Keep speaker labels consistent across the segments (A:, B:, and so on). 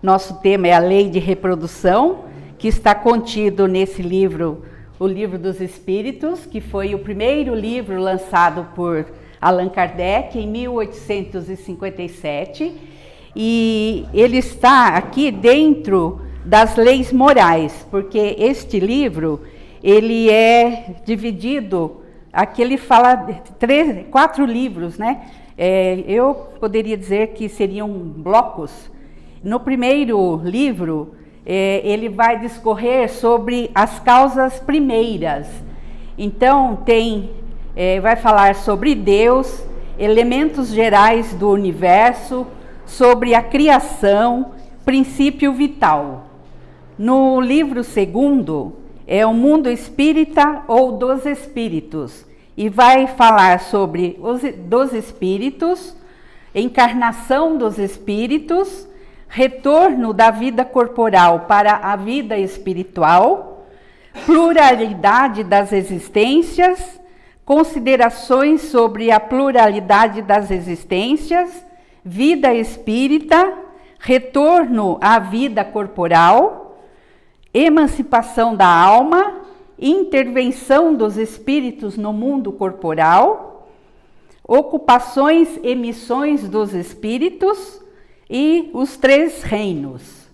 A: nosso tema é a lei de reprodução, que está contido nesse livro, o Livro dos Espíritos, que foi o primeiro livro lançado por Allan Kardec em 1857, e ele está aqui dentro das leis morais, porque este livro, ele é dividido, aqui ele fala 4 livros, né? Eu poderia dizer que seriam blocos. No primeiro livro, ele vai discorrer sobre as causas primeiras. Então, vai falar sobre Deus, elementos gerais do universo, sobre a criação, princípio vital. No livro segundo, é o mundo espírita ou dos espíritos, e vai falar sobre dos espíritos, encarnação dos espíritos, retorno da vida corporal para a vida espiritual, pluralidade das existências, considerações sobre a pluralidade das existências, vida espírita, retorno à vida corporal, emancipação da alma, intervenção dos espíritos no mundo corporal, ocupações e missões dos espíritos e os 3 reinos.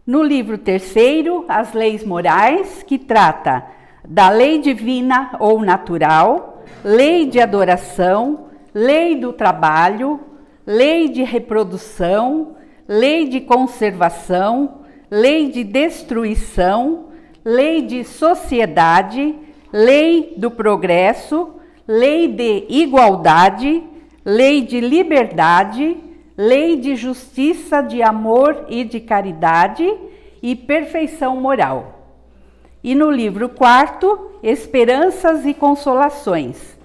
A: No livro terceiro, as leis morais, que trata da lei divina ou natural, lei de adoração, lei do trabalho, lei de reprodução, lei de conservação, lei de destruição, lei de sociedade, lei do progresso, lei de igualdade, lei de liberdade, lei de justiça, de amor e de caridade e perfeição moral. E no livro quarto, esperanças e consolações,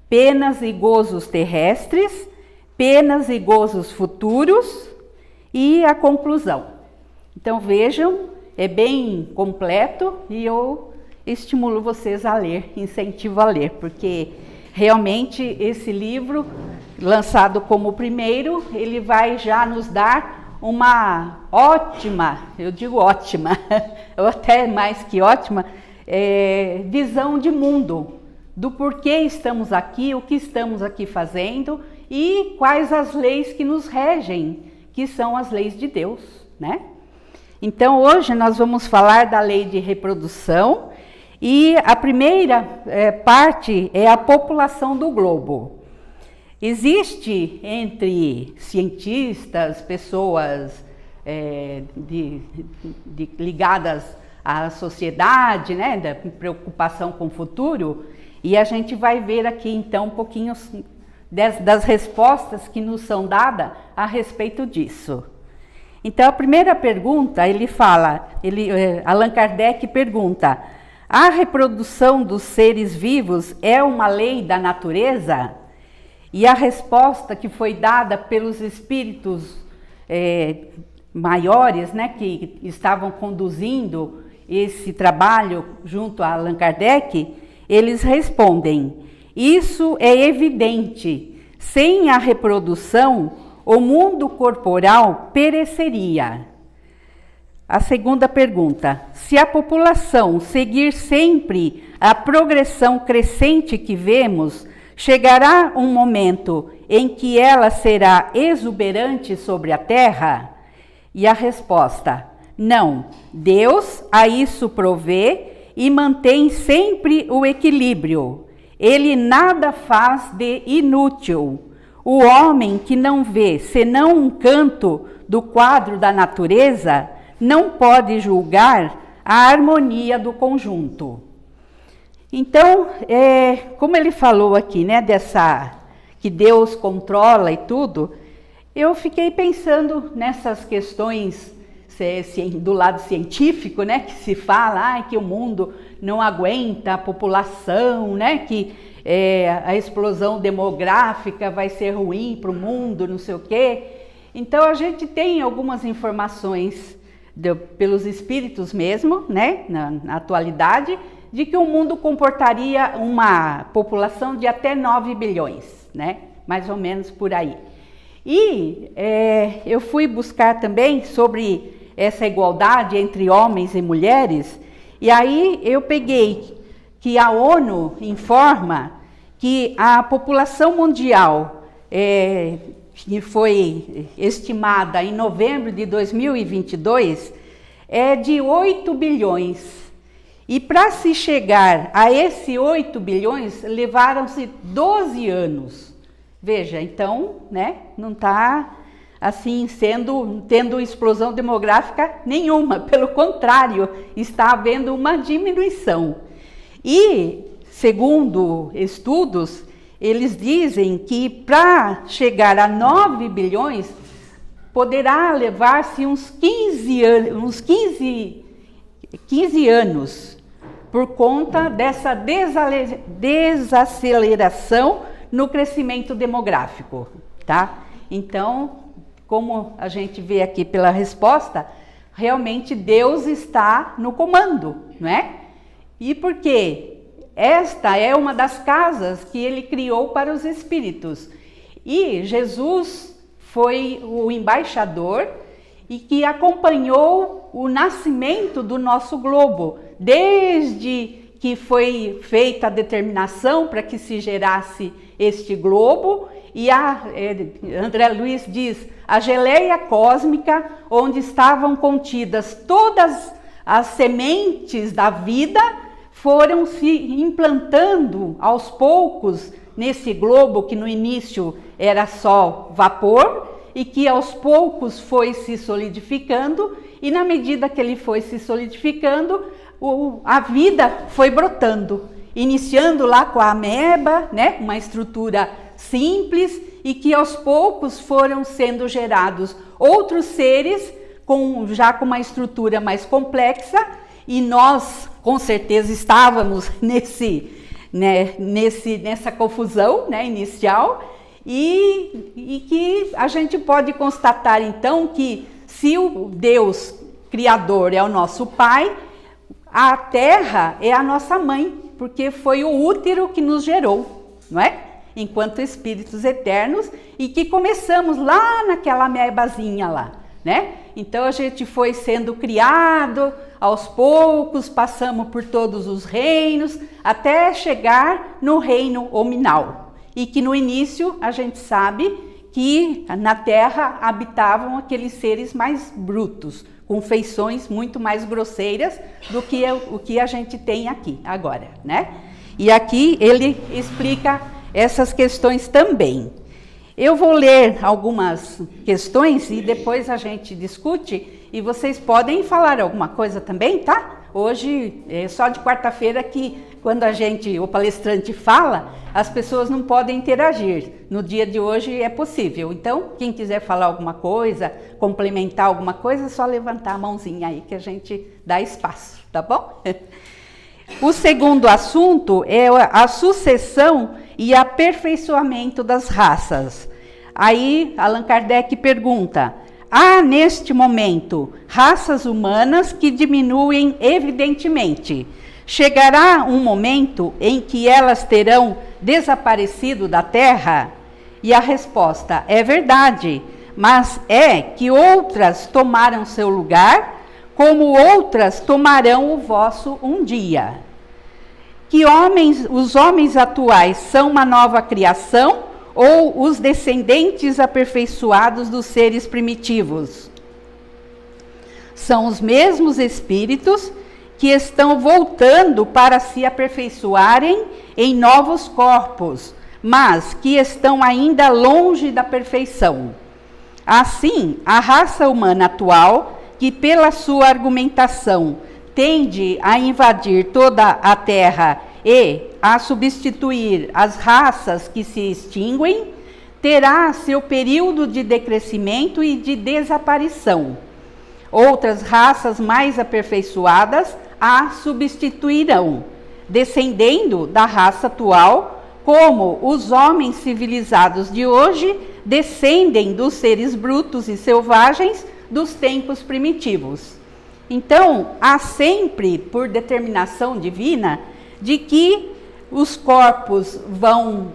A: penas e gozos terrestres, penas e gozos futuros e a conclusão. Então vejam, é bem completo e eu estimulo vocês a ler, incentivo a ler, porque realmente esse livro, lançado como o primeiro, ele vai já nos dar uma ótima, eu digo ótima, ou até mais que ótima, visão de mundo, do porquê estamos aqui, o que estamos aqui fazendo e quais as leis que nos regem, que são as leis de Deus, né? Então, hoje nós vamos falar da lei de reprodução e a primeira parte é a população do globo. Existe entre cientistas, pessoas ligadas à sociedade, né, da preocupação com o futuro, e a gente vai ver aqui então um pouquinho das respostas que nos são dadas a respeito disso. Então, a primeira pergunta, Allan Kardec pergunta: a reprodução dos seres vivos é uma lei da natureza? E a resposta que foi dada pelos espíritos maiores, né, que estavam conduzindo esse trabalho junto a Allan Kardec, eles respondem: isso é evidente, sem a reprodução, o mundo corporal pereceria. A segunda pergunta: se a população seguir sempre a progressão crescente que vemos, chegará um momento em que ela será exuberante sobre a terra? E a resposta: não, Deus a isso provê e mantém sempre o equilíbrio. Ele nada faz de inútil. O homem que não vê senão um canto do quadro da natureza não pode julgar a harmonia do conjunto. Então, como ele falou aqui, né, que Deus controla e tudo, eu fiquei pensando nessas questões do lado científico, né, que se fala que o mundo não aguenta a população, né, que a explosão demográfica vai ser ruim para o mundo, não sei o quê. Então, a gente tem algumas informações pelos espíritos mesmo, né, na atualidade, de que o mundo comportaria uma população de até 9 bilhões, né, mais ou menos por aí. E eu fui buscar também sobre essa igualdade entre homens e mulheres, e aí eu peguei que a ONU informa que a população mundial, que foi estimada em novembro de 2022, é de 8 bilhões. E para se chegar a esse 8 bilhões, levaram-se 12 anos. Veja, então, né, não está assim tendo explosão demográfica nenhuma, pelo contrário, está havendo uma diminuição. E, segundo estudos, eles dizem que para chegar a 9 bilhões, poderá levar-se uns 15 anos, por conta dessa desaceleração no crescimento demográfico, tá? Então, como a gente vê aqui pela resposta, realmente Deus está no comando, não é? E por quê? Esta é uma das casas que ele criou para os espíritos. E Jesus foi o embaixador e que acompanhou o nascimento do nosso globo, desde que foi feita a determinação para que se gerasse este globo, e André Luiz diz, a geleia cósmica, onde estavam contidas todas as sementes da vida, foram se implantando aos poucos nesse globo que no início era só vapor, e que aos poucos foi se solidificando, e na medida que ele foi se solidificando, a vida foi brotando, iniciando lá com a ameba, né, uma estrutura simples, e que aos poucos foram sendo gerados outros seres já com uma estrutura mais complexa, e nós com certeza estávamos nessa confusão, né, inicial, e que a gente pode constatar então que se o Deus Criador é o nosso Pai, a Terra é a nossa mãe, porque foi o útero que nos gerou, não é? Enquanto espíritos eternos, e que começamos lá naquela amebazinha lá, né? Então a gente foi sendo criado, aos poucos passamos por todos os reinos, até chegar no reino hominal. E que no início a gente sabe que na Terra habitavam aqueles seres mais brutos, com feições muito mais grosseiras do que o que a gente tem aqui agora, né? E aqui ele explica essas questões também. Eu vou ler algumas questões e depois a gente discute, e vocês podem falar alguma coisa também, tá? Hoje é só de quarta-feira que quando o palestrante fala, as pessoas não podem interagir. No dia de hoje é possível. Então, quem quiser falar alguma coisa, complementar alguma coisa, é só levantar a mãozinha aí que a gente dá espaço, tá bom? O segundo assunto é a sucessão e aperfeiçoamento das raças. Aí, Allan Kardec pergunta: há neste momento raças humanas que diminuem evidentemente. Chegará um momento em que elas terão desaparecido da Terra? E a resposta é verdade, mas é que outras tomaram seu lugar, como outras tomarão o vosso um dia. Que os homens atuais são uma nova criação ou os descendentes aperfeiçoados dos seres primitivos? São os mesmos espíritos que estão voltando para se aperfeiçoarem em novos corpos, mas que estão ainda longe da perfeição. Assim, a raça humana atual, que pela sua argumentação tende a invadir toda a Terra e a substituir as raças que se extinguem, terá seu período de decrescimento e de desaparição. Outras raças mais aperfeiçoadas a substituirão, descendendo da raça atual, como os homens civilizados de hoje descendem dos seres brutos e selvagens dos tempos primitivos. Então, há sempre, por determinação divina, de que os corpos vão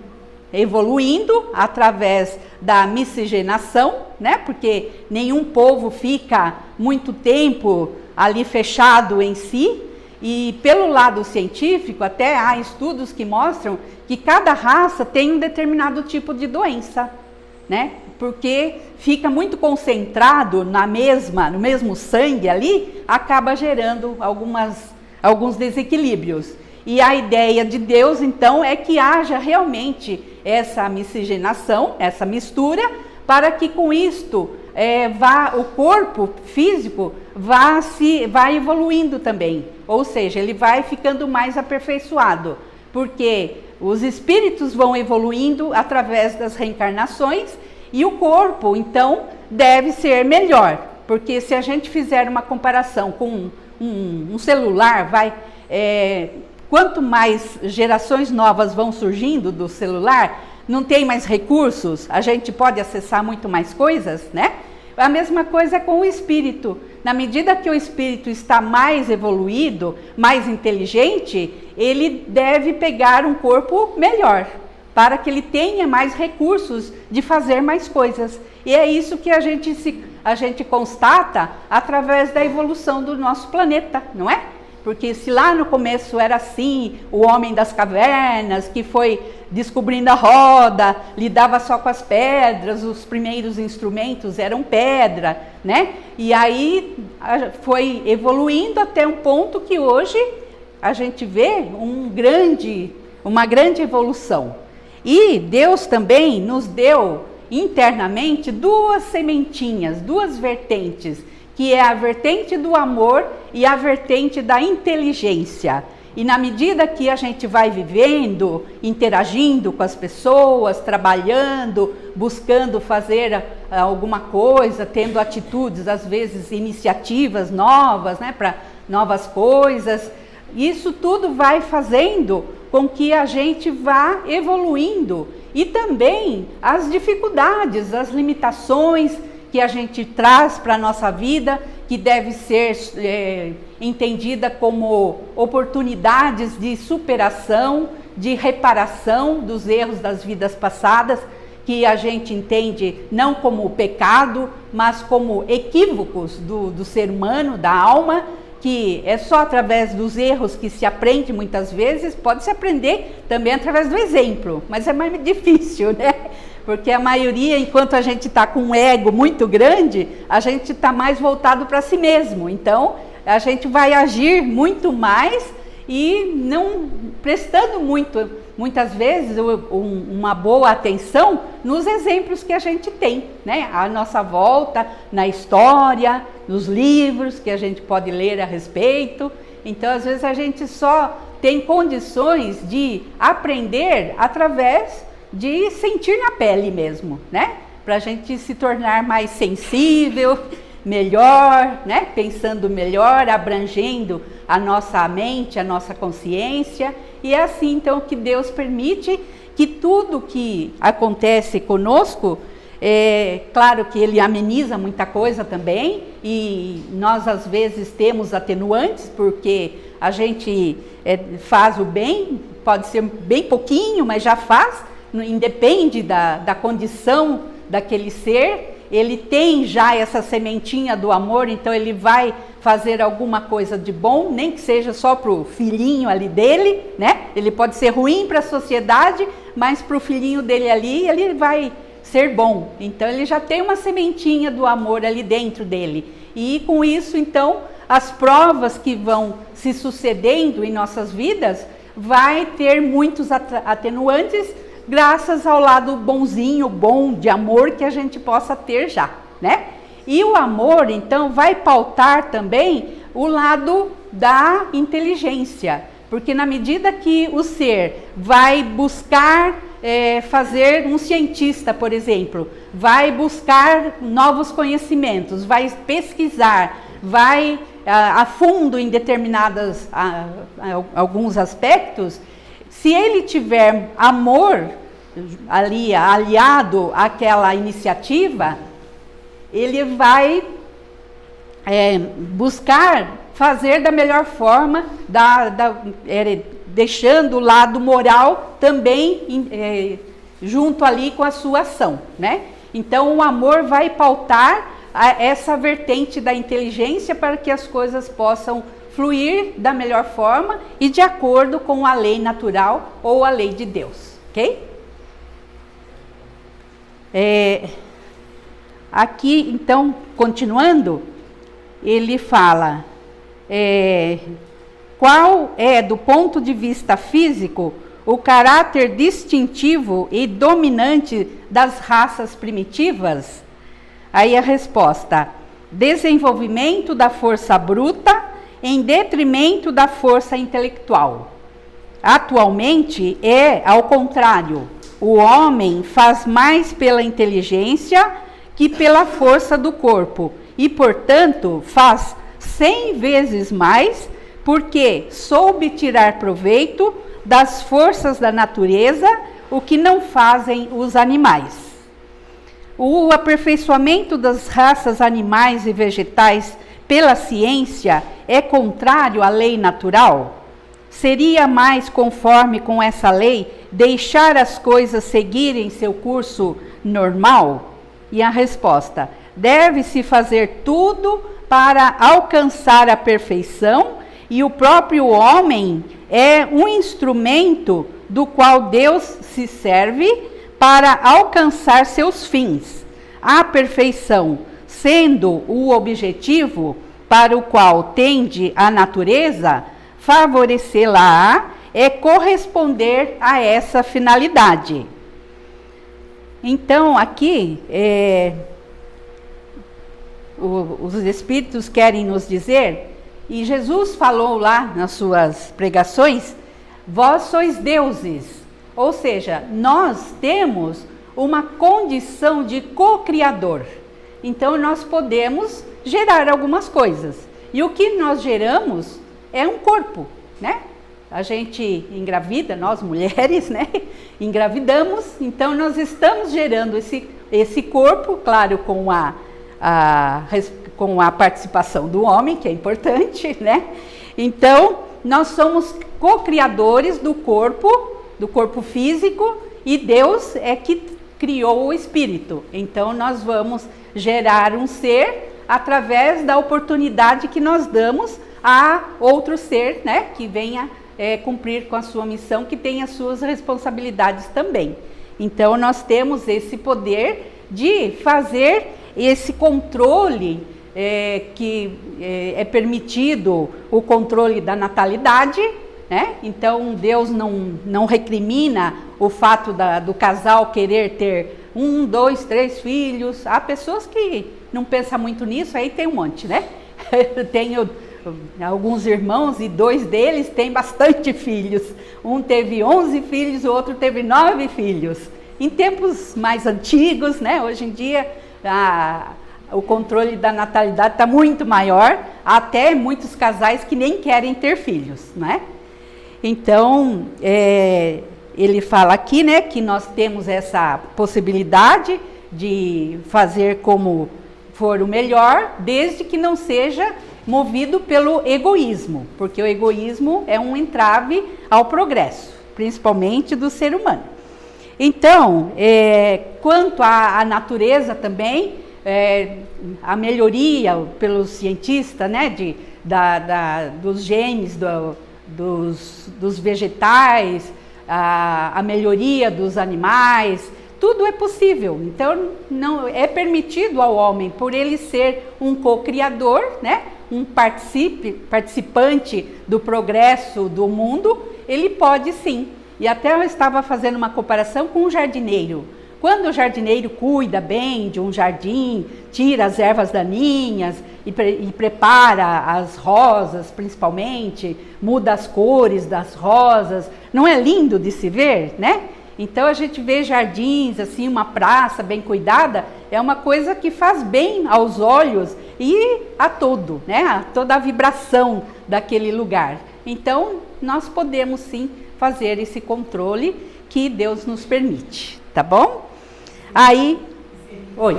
A: evoluindo através da miscigenação, né? Porque nenhum povo fica muito tempo ali fechado em si. E pelo lado científico, até há estudos que mostram que cada raça tem um determinado tipo de doença, né? Porque fica muito concentrado no mesmo sangue ali, acaba gerando alguns desequilíbrios. E a ideia de Deus, então, é que haja realmente essa miscigenação, essa mistura, para que com isto o corpo físico vá evoluindo também. Ou seja, ele vai ficando mais aperfeiçoado, porque os espíritos vão evoluindo através das reencarnações e o corpo, então, deve ser melhor. Porque se a gente fizer uma comparação com um celular, quanto mais gerações novas vão surgindo do celular, não tem mais recursos, a gente pode acessar muito mais coisas, né? A mesma coisa com o espírito. Na medida que o espírito está mais evoluído, mais inteligente, ele deve pegar um corpo melhor, para que ele tenha mais recursos de fazer mais coisas. E é isso que a gente constata através da evolução do nosso planeta, não é? Porque se lá no começo era assim, o homem das cavernas, que foi descobrindo a roda, lidava só com as pedras, os primeiros instrumentos eram pedra, né? E aí foi evoluindo até um ponto que hoje a gente vê uma grande evolução. E Deus também nos deu internamente duas sementinhas, duas vertentes, que é a vertente do amor e a vertente da inteligência. E na medida que a gente vai vivendo, interagindo com as pessoas, trabalhando, buscando fazer alguma coisa, tendo atitudes, às vezes iniciativas novas, né, para novas coisas, isso tudo vai fazendo com que a gente vá evoluindo. E também as dificuldades, as limitações que a gente traz para a nossa vida, que deve ser entendida como oportunidades de superação, de reparação dos erros das vidas passadas, que a gente entende não como pecado, mas como equívocos do ser humano, da alma, que é só através dos erros que se aprende muitas vezes, pode se aprender também através do exemplo, mas é mais difícil, né? Porque a maioria, enquanto a gente está com um ego muito grande, a gente está mais voltado para si mesmo. Então, a gente vai agir muito mais e não prestando muitas vezes uma boa atenção nos exemplos que a gente tem, né? À nossa volta, na história, nos livros que a gente pode ler a respeito. Então, às vezes a gente só tem condições de aprender através de sentir na pele mesmo, né? Para a gente se tornar mais sensível, melhor, né? Pensando melhor, abrangendo a nossa mente, a nossa consciência. E é assim, então, que Deus permite que tudo que acontece conosco, claro que Ele ameniza muita coisa também, e nós às vezes temos atenuantes, porque a gente faz o bem, pode ser bem pouquinho, mas já faz, independe da condição daquele ser, ele tem já essa sementinha do amor, então ele vai fazer alguma coisa de bom, nem que seja só para o filhinho ali dele, né? Ele pode ser ruim para a sociedade, mas para o filhinho dele ali, ele vai ser bom. Então ele já tem uma sementinha do amor ali dentro dele. E com isso, então, as provas que vão se sucedendo em nossas vidas, vai ter muitos atenuantes, graças ao lado bonzinho, bom, de amor que a gente possa ter já, né? E o amor, então, vai pautar também o lado da inteligência, porque na medida que o ser vai buscar fazer um cientista, por exemplo, vai buscar novos conhecimentos, vai pesquisar, vai a fundo em alguns aspectos. Se ele tiver amor ali aliado àquela iniciativa, ele vai buscar fazer da melhor forma, deixando o lado moral também junto ali com a sua ação, né? Então o amor vai pautar essa vertente da inteligência para que as coisas possam fluir da melhor forma e de acordo com a lei natural ou a lei de Deus, ok? Aqui, então, continuando, ele fala, qual é, do ponto de vista físico, o caráter distintivo e dominante das raças primitivas? Aí a resposta: desenvolvimento da força bruta em detrimento da força intelectual. Atualmente ao contrário, o homem faz mais pela inteligência que pela força do corpo e, portanto, faz 100 vezes mais porque soube tirar proveito das forças da natureza, o que não fazem os animais. O aperfeiçoamento das raças animais e vegetais pela ciência é contrário à lei natural? Seria mais conforme com essa lei deixar as coisas seguirem seu curso normal? E a resposta: deve-se fazer tudo para alcançar a perfeição, e o próprio homem é um instrumento do qual Deus se serve para alcançar seus fins. A perfeição, sendo o objetivo para o qual tende a natureza, favorecê-la é corresponder a essa finalidade. Então, aqui, os Espíritos querem nos dizer, e Jesus falou lá nas suas pregações, vós sois deuses, ou seja, nós temos uma condição de co-criador. Então nós podemos gerar algumas coisas. E o que nós geramos é um corpo, né? A gente engravida, nós mulheres, né? Engravidamos, então nós estamos gerando esse corpo, claro, com a participação do homem, que é importante, né? Então, nós somos co-criadores do corpo físico, e Deus é que criou o espírito. Então, nós vamos gerar um ser através da oportunidade que nós damos a outro ser, né? Que venha cumprir com a sua missão, que tem as suas responsabilidades também. Então, nós temos esse poder de fazer esse controle, que é permitido o controle da natalidade, né? Então Deus não recrimina o fato do casal querer ter 1, 2, 3 filhos. Há pessoas que não pensam muito nisso, aí tem um monte, né? Eu tenho alguns irmãos e 2 deles têm bastante filhos. Um teve 11 filhos, o outro teve 9 filhos. Em tempos mais antigos, né? Hoje em dia o controle da natalidade está muito maior, até muitos casais que nem querem ter filhos, né? Então, ele fala aqui, né, que nós temos essa possibilidade de fazer como for o melhor, desde que não seja movido pelo egoísmo, porque o egoísmo é um entrave ao progresso, principalmente do ser humano. Então, quanto à natureza também, a melhoria pelos cientistas, né, dos genes dos vegetais, a melhoria dos animais, tudo é possível. Então, não é permitido ao homem, por ele ser um co-criador, né, um participante do progresso do mundo, ele pode sim. E até eu estava fazendo uma comparação com um jardineiro. Quando o jardineiro cuida bem de um jardim, tira as ervas daninhas e prepara as rosas, principalmente, muda as cores das rosas, não é lindo de se ver, né? Então a gente vê jardins, assim, uma praça bem cuidada, é uma coisa que faz bem aos olhos e a todo, né? A toda a vibração daquele lugar. Então nós podemos sim fazer esse controle que Deus nos permite, tá bom? Aí, oi.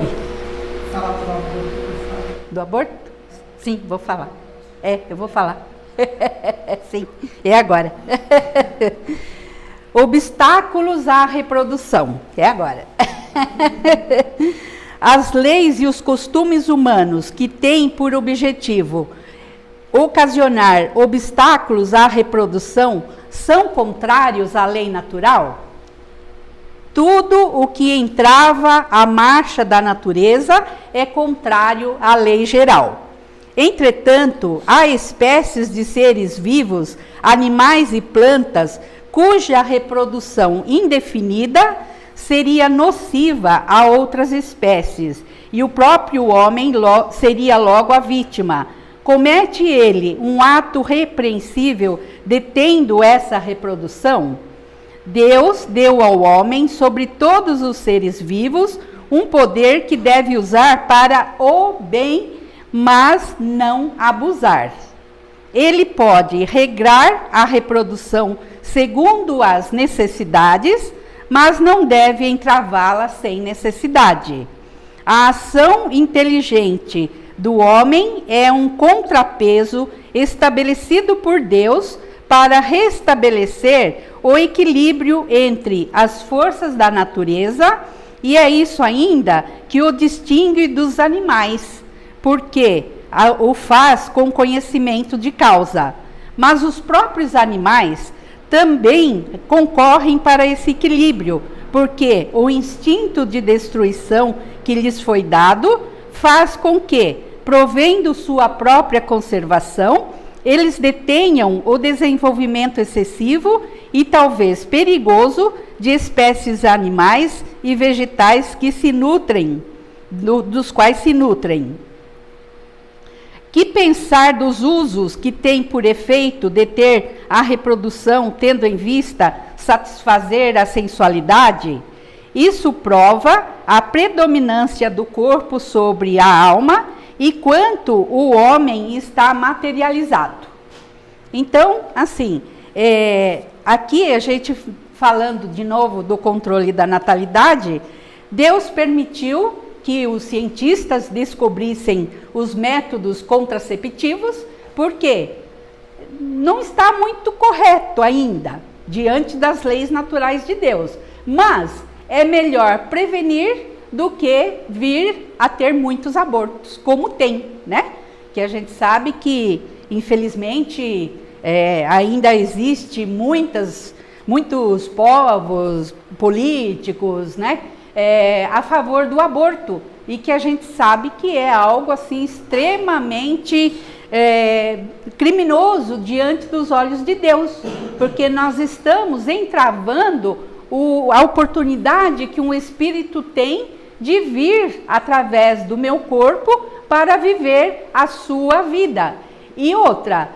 B: Fala do aborto.
A: Do aborto? Sim, vou falar. Eu vou falar. Sim, é agora. obstáculos à reprodução. É agora. As leis e os costumes humanos que têm por objetivo ocasionar obstáculos à reprodução são contrários à lei natural? Tudo o que entrava a marcha da natureza é contrário à lei geral. Entretanto, há espécies de seres vivos, animais e plantas, cuja reprodução indefinida seria nociva a outras espécies, e o próprio homem seria logo a vítima. Comete ele um ato repreensível detendo essa reprodução? Deus deu ao homem, sobre todos os seres vivos, um poder que deve usar para o bem, mas não abusar. Ele pode regrar a reprodução segundo as necessidades, mas não deve entravá-la sem necessidade. A ação inteligente do homem é um contrapeso estabelecido por Deus para restabelecer o equilíbrio entre as forças da natureza, e é isso ainda que o distingue dos animais, porque o faz com conhecimento de causa. Mas os próprios animais também concorrem para esse equilíbrio, porque o instinto de destruição que lhes foi dado faz com que, provendo sua própria conservação, eles detenham o desenvolvimento excessivo e talvez perigoso de espécies animais e vegetais que se nutrem, dos quais se nutrem. Que pensar dos usos que tem por efeito deter a reprodução, tendo em vista satisfazer a sensualidade? Isso prova a predominância do corpo sobre a alma e quanto o homem está materializado. Então, assim, aqui a gente falando de novo do controle da natalidade, Deus permitiu que os cientistas descobrissem os métodos contraceptivos, porque não está muito correto ainda, diante das leis naturais de Deus. Mas é melhor prevenir do que vir a ter muitos abortos, como tem, né? Que a gente sabe que, infelizmente, ainda existe muitos povos políticos, né? A favor do aborto, e que a gente sabe que é algo assim extremamente criminoso diante dos olhos de Deus, porque nós estamos entravando a oportunidade que um espírito tem de vir através do meu corpo para viver a sua vida. E outra,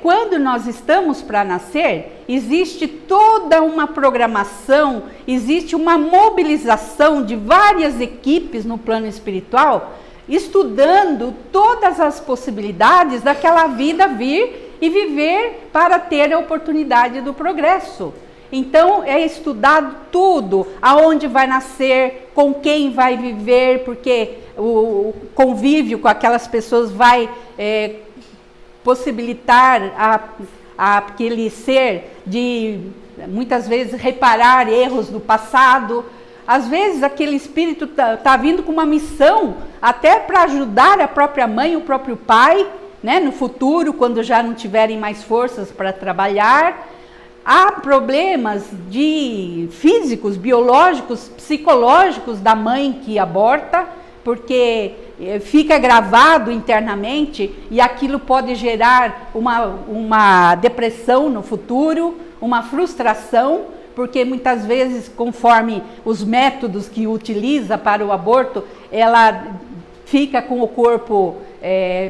A: quando nós estamos para nascer, existe toda uma programação, existe uma mobilização de várias equipes no plano espiritual, estudando todas as possibilidades daquela vida vir e viver para ter a oportunidade do progresso. Então é estudado tudo, aonde vai nascer, com quem vai viver, porque o convívio com aquelas pessoas vai possibilitar aquele ser de, muitas vezes, reparar erros do passado. Às vezes aquele espírito tá vindo com uma missão até para ajudar a própria mãe, o próprio pai, né, no futuro, quando já não tiverem mais forças para trabalhar. Há problemas físicos, biológicos, psicológicos da mãe que aborta, porque fica gravado internamente e aquilo pode gerar uma depressão no futuro, uma frustração, porque muitas vezes, conforme os métodos que utiliza para o aborto, ela fica com o corpo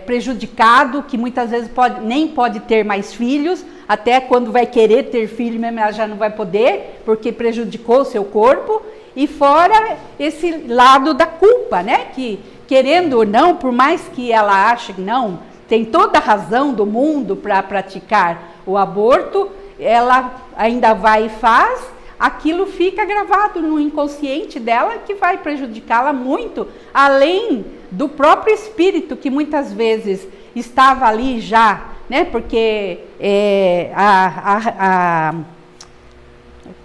A: prejudicado, que muitas vezes nem pode ter mais filhos, até quando vai querer ter filho mesmo, ela já não vai poder, porque prejudicou o seu corpo. E fora esse lado da culpa, né? Que, querendo ou não, por mais que ela ache que não, tem toda a razão do mundo para praticar o aborto, ela ainda vai e faz, aquilo fica gravado no inconsciente dela, que vai prejudicá-la muito, além do próprio espírito, que muitas vezes estava ali já, né? Porque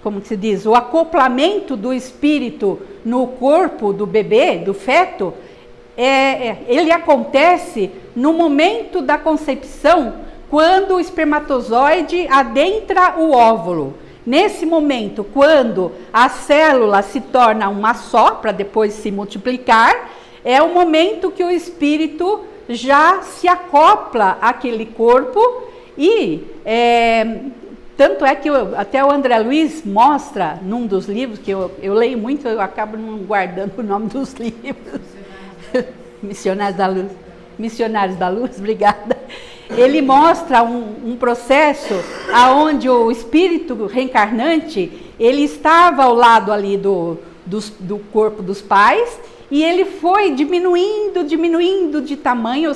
A: como que se diz, o acoplamento do espírito no corpo do bebê, do feto, ele acontece no momento da concepção, quando o espermatozoide adentra o óvulo. Nesse momento, quando a célula se torna uma só, para depois se multiplicar, é o momento que o espírito já se acopla àquele corpo e tanto é que até o André Luiz mostra num dos livros, que eu leio muito, eu acabo não guardando o nome dos livros. Missionários da Luz, obrigada. Ele mostra um processo aonde o espírito reencarnante, ele estava ao lado ali do corpo dos pais, e ele foi diminuindo de tamanho,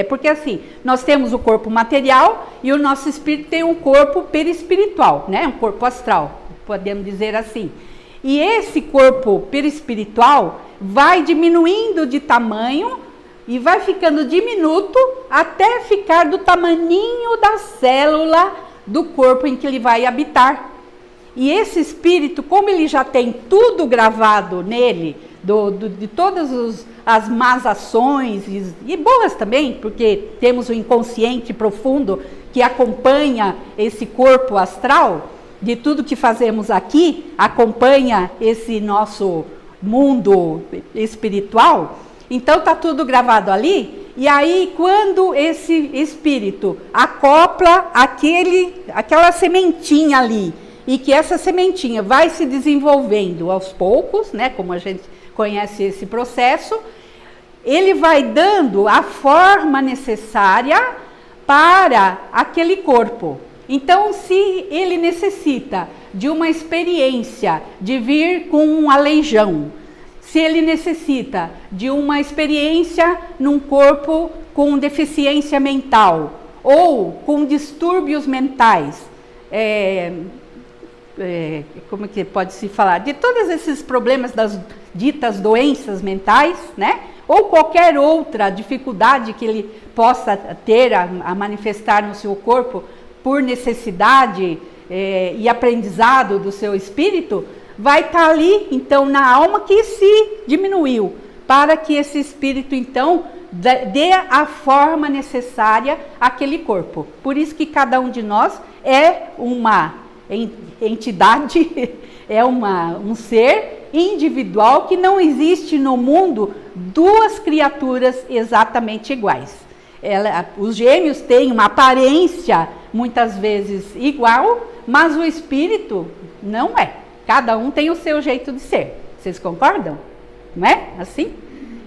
A: porque assim, nós temos o corpo material e o nosso espírito tem um corpo perispiritual, né? Um corpo astral, podemos dizer assim. E esse corpo perispiritual vai diminuindo de tamanho e vai ficando diminuto até ficar do tamaninho da célula do corpo em que ele vai habitar. E esse espírito, como ele já tem tudo gravado nele, de todas as más ações e boas também, porque temos o inconsciente profundo que acompanha esse corpo astral, de tudo que fazemos aqui, acompanha esse nosso mundo espiritual. Então está tudo gravado ali, e aí quando esse espírito acopla aquela sementinha ali, e que essa sementinha vai se desenvolvendo aos poucos, né, como a gente conhece esse processo, ele vai dando a forma necessária para aquele corpo. Então, se ele necessita de uma experiência de vir com um aleijão, se ele necessita de uma experiência num corpo com deficiência mental ou com distúrbios mentais, como que pode se falar? De todos esses problemas das ditas doenças mentais, né? Ou qualquer outra dificuldade que ele possa ter a manifestar no seu corpo por necessidade e aprendizado do seu espírito, vai estar ali, então, na alma que se diminuiu, para que esse espírito, então, dê a forma necessária àquele corpo. Por isso que cada um de nós é uma entidade, é um ser individual, que não existe no mundo duas criaturas exatamente iguais. Os gêmeos têm uma aparência muitas vezes igual, mas o espírito não é. Cada um tem o seu jeito de ser. Vocês concordam? Não é assim?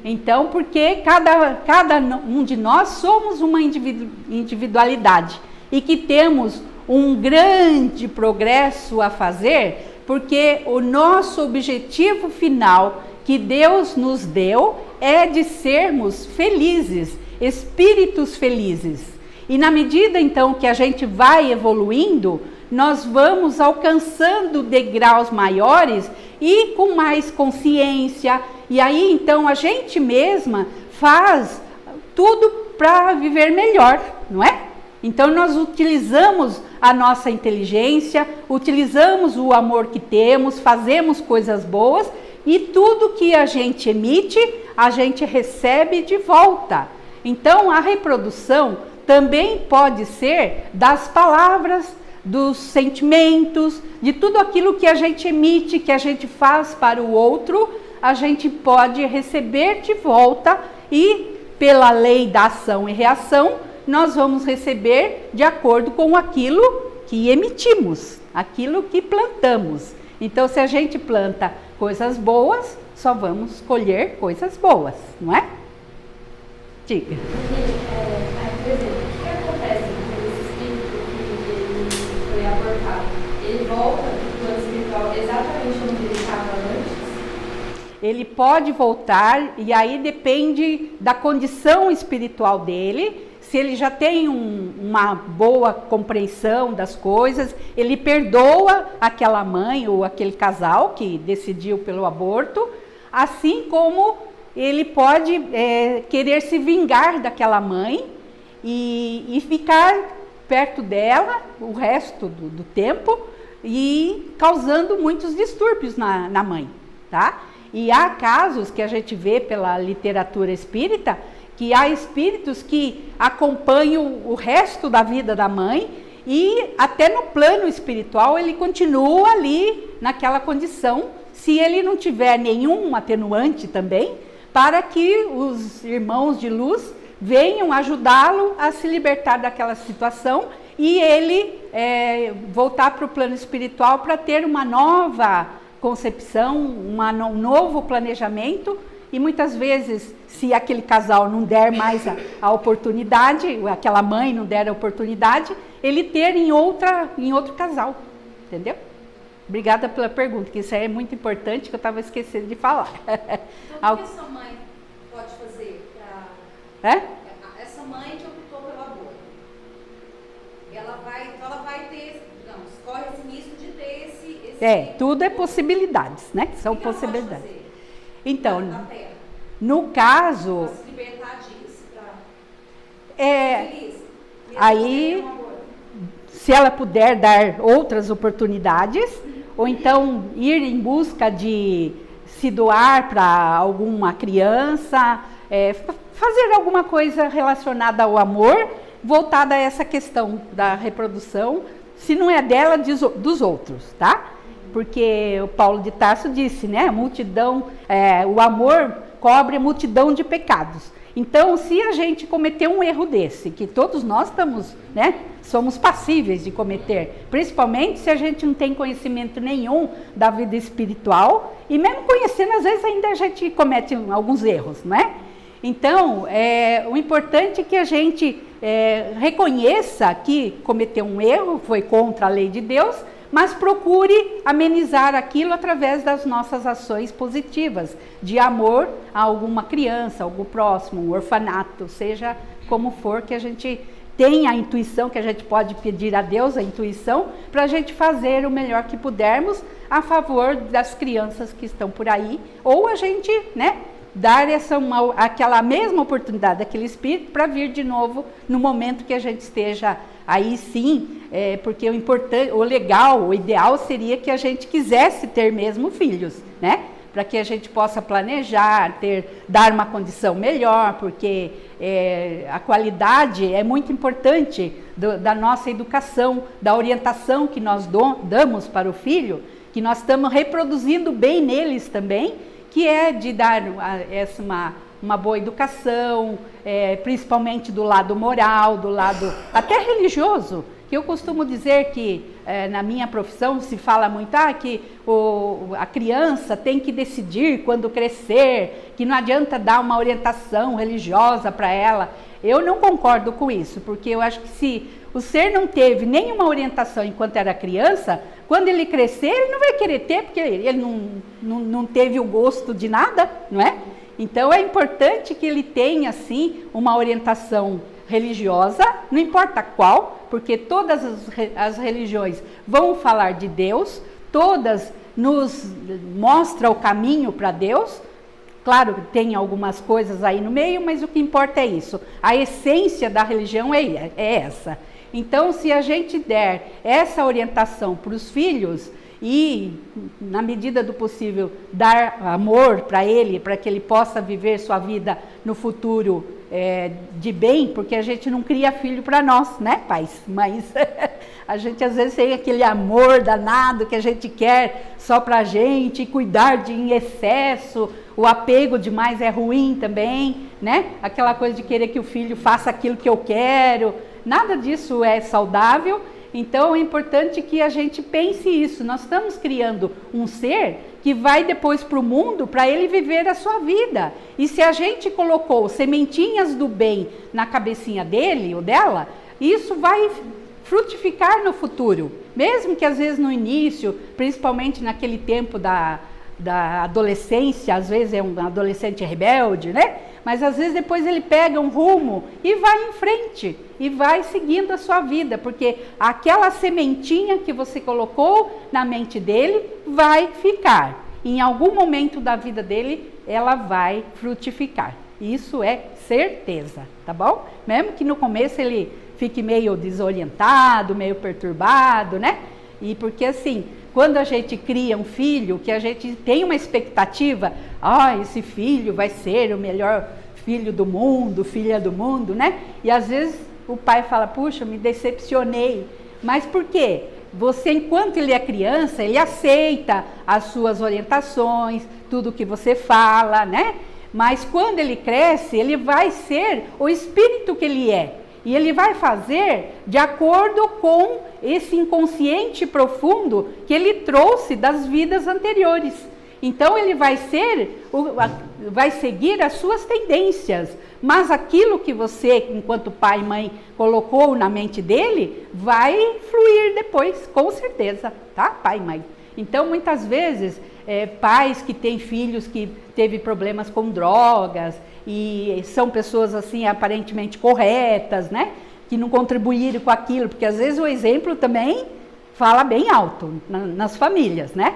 A: Então, porque cada um de nós somos uma individualidade e que temos um grande progresso a fazer, porque o nosso objetivo final que Deus nos deu é de sermos felizes, espíritos felizes. E na medida então que a gente vai evoluindo, nós vamos alcançando degraus maiores e com mais consciência, e aí então a gente mesma faz tudo para viver melhor, não é? Então nós utilizamos a nossa inteligência, utilizamos o amor que temos, fazemos coisas boas, e tudo que a gente emite, a gente recebe de volta. Então a reprodução também pode ser das palavras, dos sentimentos, de tudo aquilo que a gente emite, que a gente faz para o outro, a gente pode receber de volta, e pela lei da ação e reação, nós vamos receber de acordo com aquilo que emitimos, aquilo que plantamos. Então, se a gente planta coisas boas, só vamos colher coisas boas, não é? Diga.
C: Por exemplo, o que acontece com esse espírito que ele foi abortado? Ele volta para o plano espiritual exatamente onde ele estava antes?
A: Ele pode voltar, e aí depende da condição espiritual dele. Se ele já tem uma boa compreensão das coisas, ele perdoa aquela mãe ou aquele casal que decidiu pelo aborto, assim como ele pode querer se vingar daquela mãe e ficar perto dela o resto do tempo, e causando muitos distúrbios na mãe, tá? E há casos que a gente vê pela literatura espírita, que há espíritos que acompanham o resto da vida da mãe e até no plano espiritual ele continua ali naquela condição, se ele não tiver nenhum atenuante também, para que os irmãos de luz venham ajudá-lo a se libertar daquela situação e ele voltar para o plano espiritual para ter uma nova concepção, um novo planejamento. E muitas vezes, se aquele casal não der mais a oportunidade, aquela mãe não der a oportunidade, ele ter em outro casal, entendeu? Obrigada pela pergunta, que isso aí é muito importante, que eu estava esquecendo de falar.
D: Então, o que essa mãe pode fazer para... Essa mãe que optou pelo aborto, ela vai ter, digamos, corre esse risco de ter esse...
A: tudo é possibilidades, né? São possibilidades.
D: Fazer?
A: Então,
D: Na terra,
A: no caso...
D: para se libertar disso, para
A: É,
D: ser feliz.
A: aí, se ela puder dar outras oportunidades, ou então ir em busca de se doar para alguma criança, fazer alguma coisa relacionada ao amor, voltada a essa questão da reprodução, se não é dela, dos outros, tá? Porque o Paulo de Tarso disse, né, o amor cobre a multidão de pecados. Então, se a gente cometer um erro desse, que todos nós somos passíveis de cometer, principalmente se a gente não tem conhecimento nenhum da vida espiritual, e mesmo conhecendo, às vezes ainda a gente comete alguns erros, não é? Então, o importante é que a gente reconheça que cometeu um erro, foi contra a lei de Deus, mas procure amenizar aquilo através das nossas ações positivas, de amor a alguma criança, algum próximo, um orfanato, seja como for, que a gente tenha a intuição, que a gente pode pedir a Deus a intuição, para a gente fazer o melhor que pudermos a favor das crianças que estão por aí, ou a gente, dar aquela mesma oportunidade daquele espírito para vir de novo no momento que a gente esteja aí sim, porque o legal, o ideal seria que a gente quisesse ter mesmo filhos, né? Para que a gente possa planejar, dar uma condição melhor, porque a qualidade é muito importante da nossa educação, da orientação que nós damos para o filho, que nós estamos reproduzindo bem neles também, que é de dar uma boa educação, principalmente do lado moral, do lado até religioso, que eu costumo dizer que na minha profissão se fala muito que a criança tem que decidir quando crescer, que não adianta dar uma orientação religiosa para ela. Eu não concordo com isso, porque eu acho que se o ser não teve nenhuma orientação enquanto era criança, quando ele crescer, ele não vai querer ter, porque ele não teve o gosto de nada, não é? Então é importante que ele tenha, sim, uma orientação religiosa, não importa qual, porque todas as religiões vão falar de Deus, todas nos mostram o caminho para Deus. Claro que tem algumas coisas aí no meio, mas o que importa é isso. A essência da religião é essa. Então, se a gente der essa orientação para os filhos e, na medida do possível, dar amor para ele, para que ele possa viver sua vida no futuro de bem, porque a gente não cria filho para nós, né, pais? Mas a gente às vezes tem aquele amor danado que a gente quer só para a gente, cuidar em excesso, o apego demais é ruim também, né? Aquela coisa de querer que o filho faça aquilo que eu quero, nada disso é saudável. Então é importante que a gente pense isso, nós estamos criando um ser que vai depois para o mundo para ele viver a sua vida. E se a gente colocou sementinhas do bem na cabecinha dele ou dela, isso vai frutificar no futuro. Mesmo que às vezes no início, principalmente naquele tempo da adolescência, às vezes é um adolescente rebelde, né? Mas às vezes depois ele pega um rumo e vai em frente, e vai seguindo a sua vida, porque aquela sementinha que você colocou na mente dele vai ficar. Em algum momento da vida dele, ela vai frutificar. Isso é certeza, tá bom? Mesmo que no começo ele fique meio desorientado, meio perturbado, né? E porque assim, quando a gente cria um filho, que a gente tem uma expectativa, esse filho vai ser o melhor filho do mundo, filha do mundo, né? E às vezes o pai fala, puxa, me decepcionei. Mas por quê? Você, enquanto ele é criança, ele aceita as suas orientações, tudo que você fala, né? Mas quando ele cresce, ele vai ser o espírito que ele é. E ele vai fazer de acordo com esse inconsciente profundo que ele trouxe das vidas anteriores. Então ele vai seguir as suas tendências, mas aquilo que você, enquanto pai e mãe, colocou na mente dele, vai fluir depois, com certeza, tá, pai e mãe? Então, muitas vezes, pais que têm filhos que teve problemas com drogas e são pessoas assim aparentemente corretas, né? Que não contribuíram com aquilo, porque às vezes o exemplo também fala bem alto nas famílias, né?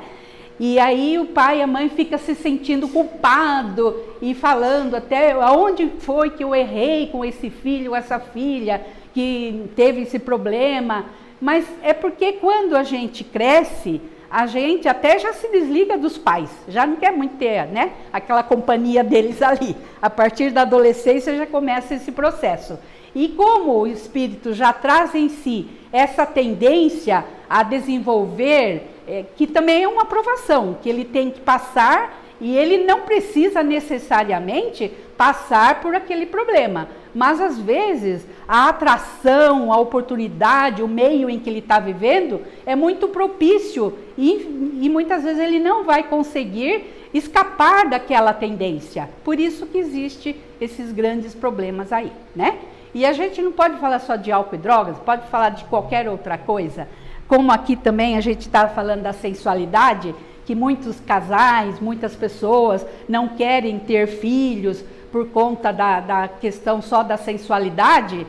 A: E aí o pai e a mãe ficam se sentindo culpado e falando até aonde foi que eu errei com esse filho, essa filha que teve esse problema. Mas é porque quando a gente cresce, a gente até já se desliga dos pais, já não quer muito ter, né, aquela companhia deles ali. A partir da adolescência já começa esse processo. E como o espírito já traz em si essa tendência a desenvolver, que também é uma provação, que ele tem que passar e ele não precisa necessariamente passar por aquele problema. Mas às vezes a atração, a oportunidade, o meio em que ele está vivendo é muito propício e muitas vezes ele não vai conseguir escapar daquela tendência. Por isso que existe esses grandes problemas aí, né? E a gente não pode falar só de álcool e drogas, pode falar de qualquer outra coisa. Como aqui também a gente está falando da sensualidade, que muitos casais, muitas pessoas não querem ter filhos por conta da questão só da sensualidade.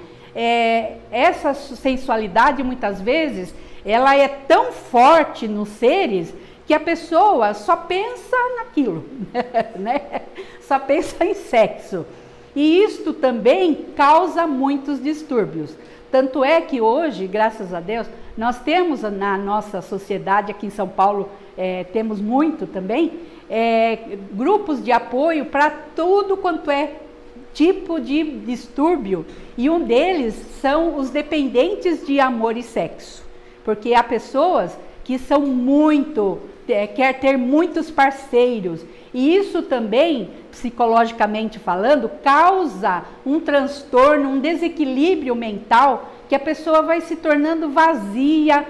A: Essa sensualidade, muitas vezes, ela é tão forte nos seres que a pessoa só pensa naquilo, né? Só pensa em sexo. E isto também causa muitos distúrbios. Tanto é que hoje, graças a Deus, nós temos na nossa sociedade, aqui em São Paulo, temos muito também, grupos de apoio para tudo quanto é tipo de distúrbio. E um deles são os dependentes de amor e sexo. Porque há pessoas que são quer ter muitos parceiros. E isso também, psicologicamente falando, causa um transtorno, um desequilíbrio mental, que a pessoa vai se tornando vazia,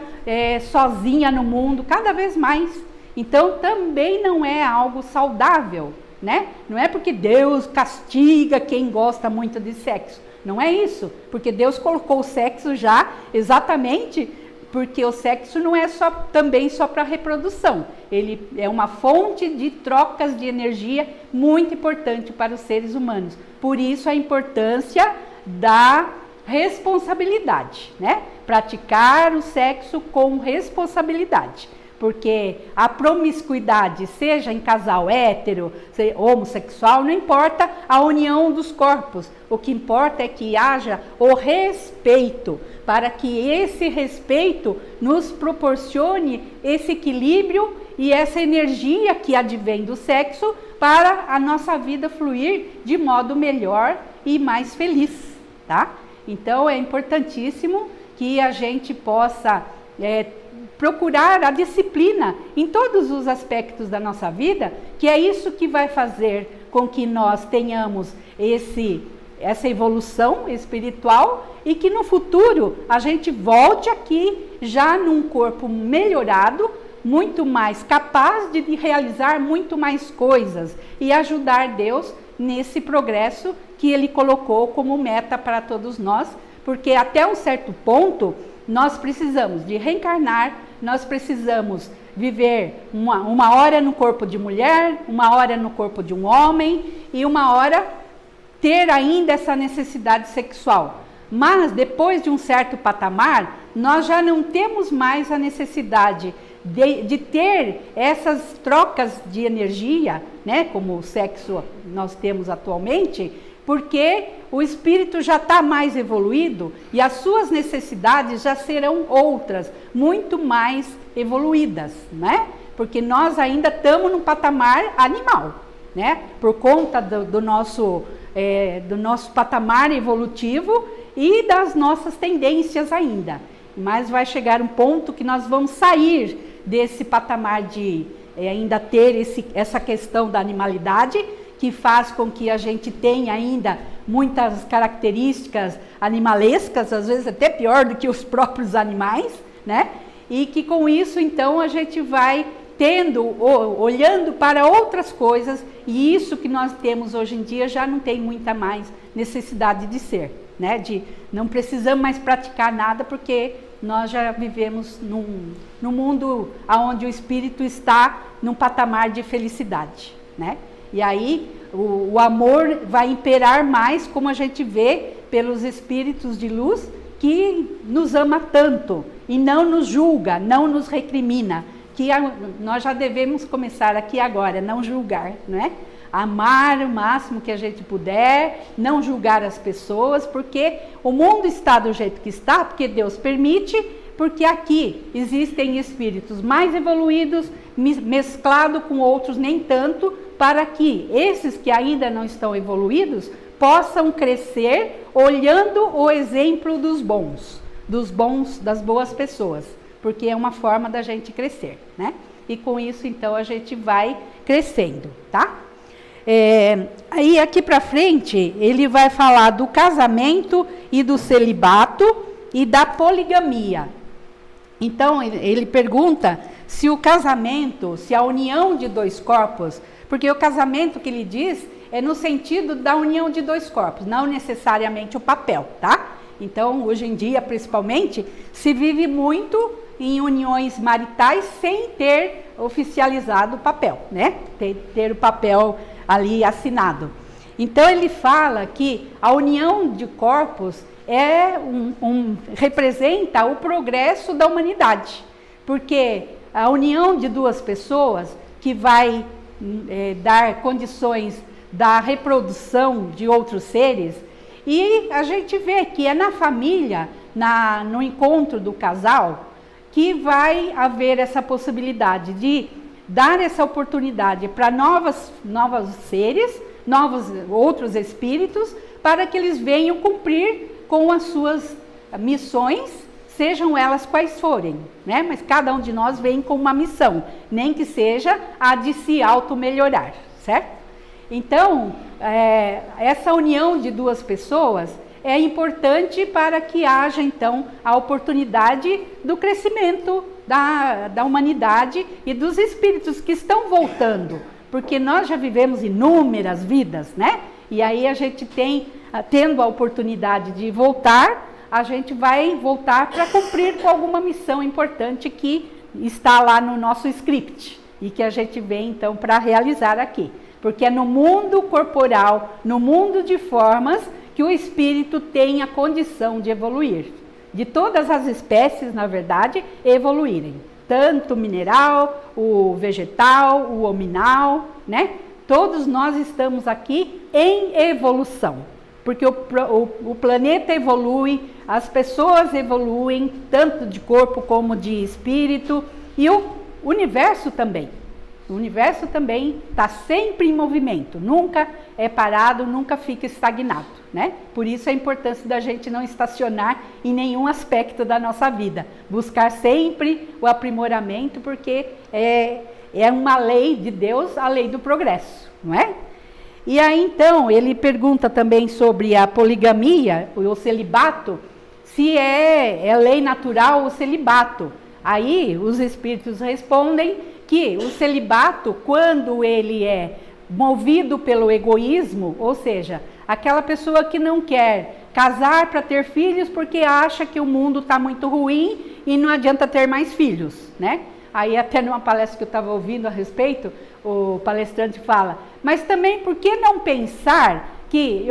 A: sozinha no mundo, cada vez mais. Então, também não é algo saudável, né? Não é porque Deus castiga quem gosta muito de sexo. Não é isso, porque Deus colocou o sexo já exatamente porque o sexo não é também só para reprodução. Ele é uma fonte de trocas de energia muito importante para os seres humanos. Por isso a importância da responsabilidade, né? Praticar o sexo com responsabilidade. Porque a promiscuidade, seja em casal hétero, homossexual, não importa a união dos corpos. O que importa é que haja o respeito, para que esse respeito nos proporcione esse equilíbrio e essa energia que advém do sexo para a nossa vida fluir de modo melhor e mais feliz, tá? Então é importantíssimo que a gente possa procurar a disciplina em todos os aspectos da nossa vida, que é isso que vai fazer com que nós tenhamos essa evolução espiritual e que no futuro a gente volte aqui já num corpo melhorado, muito mais capaz de realizar muito mais coisas e ajudar Deus nesse progresso que Ele colocou como meta para todos nós, porque até um certo ponto nós precisamos de reencarnar, nós precisamos viver uma hora no corpo de mulher, uma hora no corpo de um homem e uma hora ter ainda essa necessidade sexual. Mas depois de um certo patamar, nós já não temos mais a necessidade de ter essas trocas de energia, né, como o sexo nós temos atualmente, Porque o espírito já está mais evoluído e as suas necessidades já serão outras, muito mais evoluídas, né? Porque nós ainda estamos num patamar animal, né? Por conta do nosso patamar evolutivo e das nossas tendências ainda. Mas vai chegar um ponto que nós vamos sair desse patamar de ainda ter essa questão da animalidade, que faz com que a gente tenha ainda muitas características animalescas, às vezes até pior do que os próprios animais, né? E que com isso, então, a gente vai olhando para outras coisas, e isso que nós temos hoje em dia já não tem muita mais necessidade de ser, né? Não precisamos mais praticar nada, porque nós já vivemos num mundo onde o espírito está num patamar de felicidade, né? E aí o amor vai imperar mais, como a gente vê pelos espíritos de luz, que nos ama tanto e não nos julga, não nos recrimina, que nós já devemos começar aqui agora, não julgar, não é? Amar o máximo que a gente puder, não julgar as pessoas, porque o mundo está do jeito que está, porque Deus permite, porque aqui existem espíritos mais evoluídos, mesclado com outros nem tanto, para que esses que ainda não estão evoluídos possam crescer olhando o exemplo dos bons, das boas pessoas, porque é uma forma da gente crescer, né? E com isso, então, a gente vai crescendo, tá? Aí, aqui para frente, ele vai falar do casamento e do celibato e da poligamia. Então, ele pergunta se o casamento, se a união de dois corpos, porque o casamento que ele diz é no sentido da união de dois corpos, não necessariamente o papel, tá? Então, hoje em dia, principalmente, se vive muito em uniões maritais sem ter oficializado o papel, né? Ter o papel ali assinado. Então, ele fala que a união de corpos representa o progresso da humanidade, porque a união de duas pessoas que vai dar condições da reprodução de outros seres, e a gente vê que é na família, no encontro do casal, que vai haver essa possibilidade de dar essa oportunidade para novos seres, outros espíritos, para que eles venham cumprir com as suas missões, sejam elas quais forem, né? Mas cada um de nós vem com uma missão, nem que seja a de se auto-melhorar, certo? Então, essa união de duas pessoas é importante para que haja, então, a oportunidade do crescimento da humanidade e dos espíritos que estão voltando, porque nós já vivemos inúmeras vidas, né? E aí a gente tendo a oportunidade de voltar, a gente vai voltar para cumprir com alguma missão importante que está lá no nosso script e que a gente vem, então, para realizar aqui. Porque é no mundo corporal, no mundo de formas, que o espírito tem a condição de evoluir. De todas as espécies, na verdade, evoluírem. Tanto o mineral, o vegetal, o hominal, né? Todos nós estamos aqui em evolução. Porque o planeta evolui, as pessoas evoluem, tanto de corpo como de espírito, e o universo também. O universo também está sempre em movimento, nunca é parado, nunca fica estagnado, né? Por isso a importância da gente não estacionar em nenhum aspecto da nossa vida, buscar sempre o aprimoramento, porque é uma lei de Deus, a lei do progresso, não é? E aí, então, ele pergunta também sobre a poligamia, o celibato, se é lei natural o celibato. Aí, os espíritos respondem que o celibato, quando ele é movido pelo egoísmo, ou seja, aquela pessoa que não quer casar para ter filhos porque acha que o mundo está muito ruim e não adianta ter mais filhos, né? Aí até numa palestra que eu estava ouvindo a respeito, o palestrante fala, mas também por que não pensar que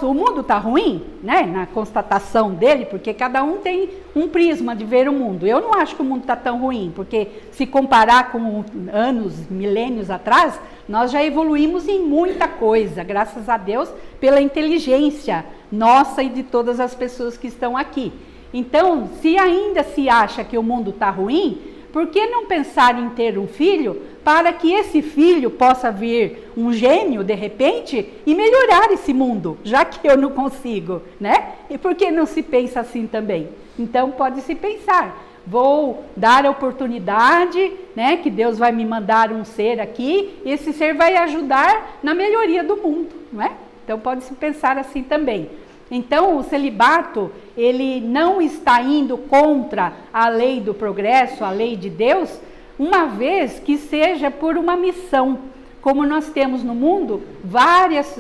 A: o mundo está ruim, né, na constatação dele, porque cada um tem um prisma de ver o mundo. Eu não acho que o mundo está tão ruim, porque se comparar com anos, milênios atrás, nós já evoluímos em muita coisa, graças a Deus, pela inteligência nossa e de todas as pessoas que estão aqui. Então, se ainda se acha que o mundo está ruim, por que não pensar em ter um filho para que esse filho possa vir um gênio, de repente, e melhorar esse mundo, já que eu não consigo, né? E por que não se pensa assim também? Então, pode-se pensar, vou dar a oportunidade, né, que Deus vai me mandar um ser aqui, e esse ser vai ajudar na melhoria do mundo, não é? Então, pode-se pensar assim também. Então, o celibato, ele não está indo contra a lei do progresso, a lei de Deus, uma vez que seja por uma missão. Como nós temos no mundo várias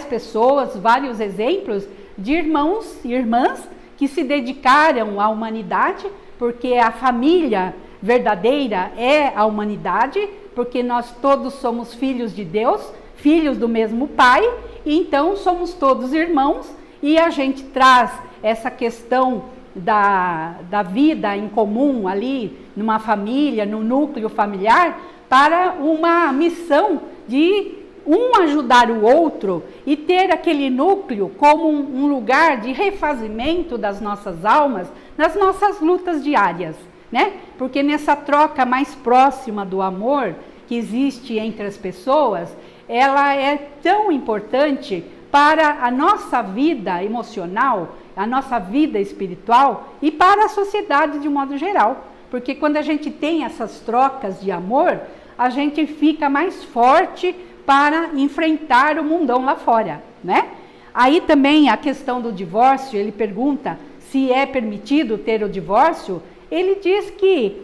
A: pessoas, vários exemplos de irmãos e irmãs que se dedicaram à humanidade, porque a família verdadeira é a humanidade, porque nós todos somos filhos de Deus, filhos do mesmo Pai, e então somos todos irmãos, e a gente traz essa questão da vida em comum ali, numa família, no núcleo familiar, para uma missão de um ajudar o outro e ter aquele núcleo como um lugar de refazimento das nossas almas, nas nossas lutas diárias, né? Porque nessa troca mais próxima do amor que existe entre as pessoas, ela é tão importante para a nossa vida emocional, a nossa vida espiritual e para a sociedade de um modo geral. Porque quando a gente tem essas trocas de amor, a gente fica mais forte para enfrentar o mundão lá fora, né? Aí também a questão do divórcio, ele pergunta se é permitido ter o divórcio. Ele diz que